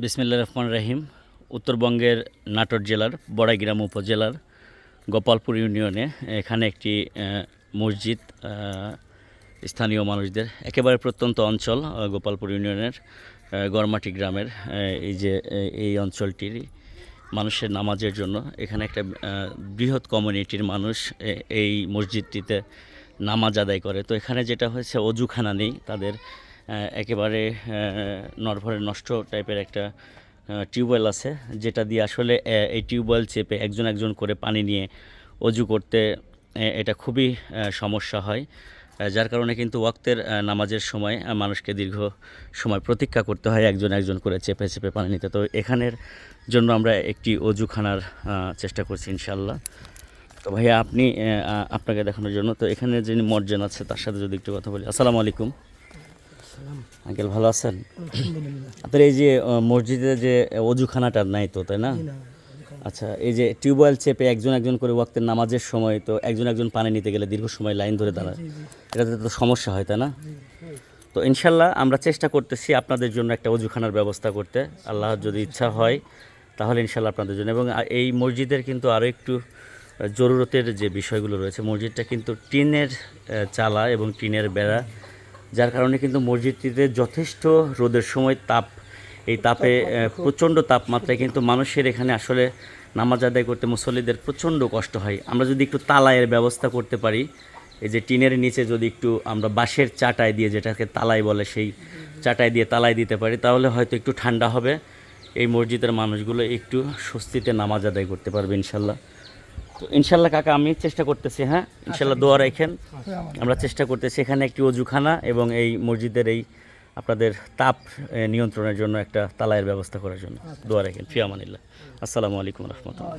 বিসমিল্লাহির রহমানির রহিম। উত্তরবঙ্গের নাটোর জেলার বড়াইগ্রাম উপজেলার গোপালপুর ইউনিয়নে এখানে একটি মসজিদ, স্থানীয় মানুষদের একেবারে প্রত্যন্ত অঞ্চল, গোপালপুর ইউনিয়নের গড়মাটি গ্রামের এই অঞ্চলটির মানুষের নামাজের জন্য এখানে একটা বৃহৎ কমিউনিটির মানুষ এই মসজিদটিতে নামাজ আদায় করে। তো এখানে যেটা হয়েছে, অজুখানা নেই তাদের, একেবারে নরভরে নষ্ট টাইপের একটা টিউবওয়েল আছে, যেটা দিয়ে আসলে এই টিউবওয়েল চেপে একজন একজন করে পানি নিয়ে অজু করতে এটা খুবই সমস্যা হয়। যার কারণে কিন্তু ওয়াক্তের নামাজের সময় মানুষকে দীর্ঘ সময় প্রতীক্ষা করতে হয় একজন একজন করে চেপে চেপে পানি নিতে। তো এখানের জন্য আমরা একটি অজুখানার চেষ্টা করছি ইনশাল্লাহ। তো ভাইয়া আপনি আপনাকে দেখানোর জন্য, তো এখানে যিনি মর্জেন আছে তার সাথে যদি একটু কথা বলি। আসসালামু আলাইকুম আঙ্কেল, ভালো আছেন? আপনার এই যে মসজিদে যে অজুখানাটা নাই তো, তাই না? আচ্ছা, এই যে টিউবওয়েল চেপে একজন একজন করে ওয়াক্তের নামাজের সময় তো একজন একজন পানি নিতে গেলে দীর্ঘ সময় লাইন ধরে দাঁড়ায়, এটাতে তো সমস্যা হয়, তাই না? তো ইনশাল্লাহ আমরা চেষ্টা করতেছি আপনাদের জন্য একটা অজুখানার ব্যবস্থা করতে। আল্লাহ যদি ইচ্ছা হয় তাহলে ইনশাল্লাহ আপনাদের জন্য। এবং এই মসজিদের কিন্তু আরও একটু জরুরতের যে বিষয়গুলো রয়েছে, মসজিদটা কিন্তু টিনের চালা এবং টিনের বেড়া, যার কারণে কিন্তু মসজিদটিতে যথেষ্ট রোদের সময় এই তাপে প্রচণ্ড তাপমাত্রায় কিন্তু মানুষের এখানে আসলে নামাজ আদায় করতে মুসল্লিদের প্রচণ্ড কষ্ট হয়। আমরা যদি একটু তালাইয়ের ব্যবস্থা করতে পারি, এই যে টিনের নিচে যদি একটু আমরা বাঁশের চাটাই দিয়ে, যেটাকে তালাই বলে, সেই চাটাই দিয়ে তালাই দিতে পারি, তাহলে হয়তো একটু ঠান্ডা হবে, এই মসজিদের মানুষগুলো একটু স্বস্তিতে নামাজ আদায় করতে পারবে ইনশাল্লাহ। তো ইনশাল্লাহ কাকা, আমি চেষ্টা করতেছি, হ্যাঁ ইনশাল্লাহ দোয়া রাখেন। আমরা চেষ্টা করতেছি এখানে একটি অজুখানা এবং এই মসজিদের এই আপনাদের তাপ নিয়ন্ত্রণের জন্য একটা তালাইয়ের ব্যবস্থা করার জন্য দোয়া রাখেন। ফি আমানিল্লাহ। আসসালামু আলাইকুম রহমতুল্লাহ।